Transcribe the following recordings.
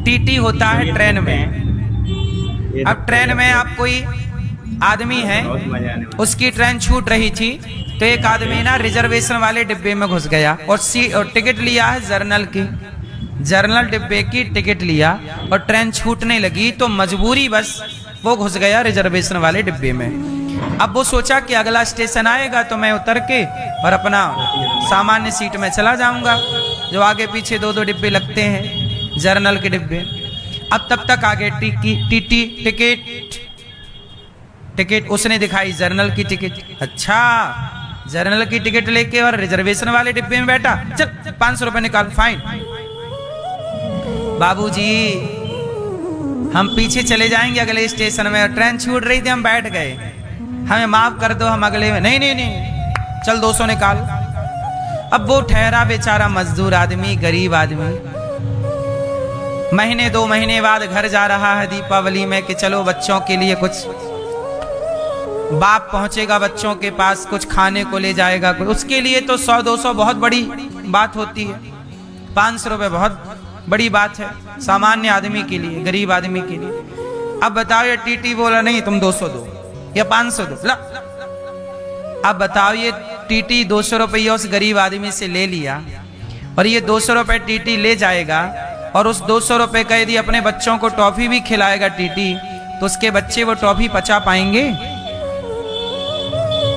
TT होता है train में। अब ट्रेन में आप कोई आदमी है, उसकी ट्रेन छूट रही थी, तो एक आदमी ना रिजर्वेशन वाले डिब्बे में घुस गया और टिकट लिया है जर्नल डिब्बे की टिकट लिया, और ट्रेन छूटने लगी तो मजबूरी बस वो घुस गया रिजर्वेशन वाले डिब्बे में। अब वो सोचा कि अगला स्टेशन आएगा तो मैं उतर के और अपना सामान्य सीट में चला जाऊंगा, जो आगे पीछे दो डिब्बे लगते हैं जर्नल के डिब्बे। अब तब तक आगे टीटी टिकट उसने दिखाई, जर्नल की टिकट। अच्छा, जर्नल की टिकट लेके और रिजर्वेशन वाले डिब्बे में बैठा, चल 500 रुपए निकाल, फाइन। बाबूजी हम पीछे चले जाएंगे अगले स्टेशन में, ट्रेन छूट रही थी, हम बैठ गए, हमें माफ कर दो, हम अगले में। नहीं, चल 200 निकाल। अब वो ठहरा बेचारा मजदूर आदमी, गरीब आदमी, महीने 2 महीने बाद घर जा रहा है दीपावली में कि चलो बच्चों के लिए कुछ, बाप पहुंचेगा बच्चों के पास, कुछ खाने को ले जाएगा, उसके लिए तो 100-200 बहुत बड़ी बात होती है, 500 रुपए बहुत बड़ी बात है सामान्य आदमी के लिए, गरीब आदमी के लिए। अब बताओ ये टीटी बोला नहीं तुम 200 दो या 500 दो, अब बताओ ये टीटी 200 रुपये उस गरीब आदमी से ले लिया, और ये 200 रुपये टीटी ले जाएगा, और उस 200 रुपये का यदि अपने बच्चों को टॉफी भी खिलाएगा टीटी, तो उसके बच्चे वो टॉफी पचा पाएंगे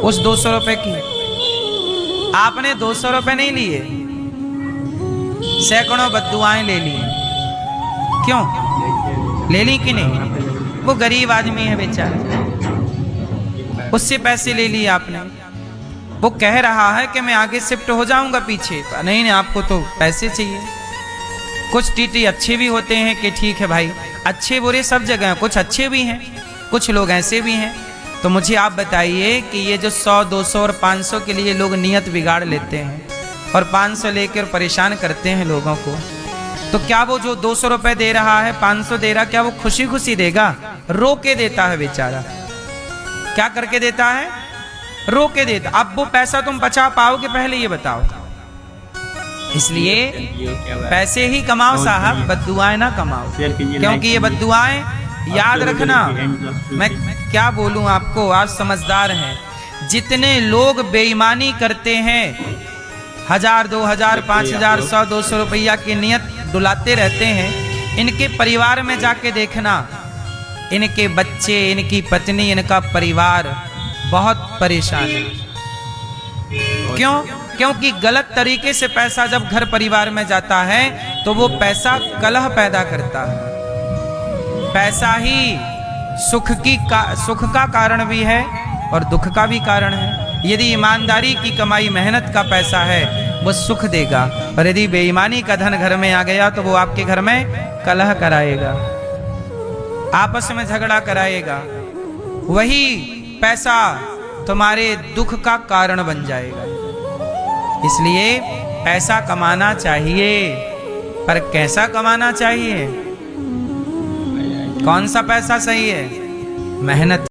उस 200 रुपए की? आपने 200 रुपए नहीं लिए, सैकड़ों बद्दुआएं ले ली। क्यों ले ली कि नहीं? वो गरीब आदमी है बेचारा, उससे पैसे ले लिए आपने। वो कह रहा है कि मैं आगे शिफ्ट हो जाऊंगा पीछे, नहीं आपको तो पैसे चाहिए। कुछ टीटी अच्छे भी होते हैं कि ठीक है भाई, अच्छे बुरे सब जगह, कुछ अच्छे भी हैं, कुछ लोग ऐसे भी हैं। तो मुझे आप बताइए कि ये जो 100, 200 और 500 के लिए लोग नियत बिगाड़ लेते हैं और 500 लेकर परेशान करते हैं लोगों को, तो क्या वो जो 200 रुपए दे रहा है, 500 दे रहा, क्या वो खुशी खुशी देगा? रो के देता है बेचारा। क्या करके देता है? रो के देता। अब वो पैसा तुम बचा पाओगे पहले ये बताओ। इसलिए पैसे ही कमाओ साहब, बद्दुआएं ना कमाओ, क्योंकि ये बद्दुआएं याद रखना, मैं क्या बोलूं आपको, आप समझदार हैं। जितने लोग बेईमानी करते हैं, 1000, 2000, 5000, 100, 200 रुपया की नियत डुलाते रहते हैं, इनके परिवार में जाके देखना, इनके बच्चे, इनकी पत्नी, इनका परिवार बहुत परेशान है। क्यों? क्योंकि गलत तरीके से पैसा जब घर परिवार में जाता है तो वो पैसा कलह पैदा करता है। पैसा ही सुख का कारण भी है और दुख का भी कारण है। यदि ईमानदारी की कमाई, मेहनत का पैसा है, वो सुख देगा, और यदि बेईमानी का धन घर में आ गया तो वो आपके घर में कलह कराएगा, आपस में झगड़ा कराएगा। वही पैसा तुम्हारे दुख का कारण बन जाएगा। इसलिए पैसा कमाना चाहिए, पर कैसा कमाना चाहिए? कौन सा पैसा सही है? मेहनत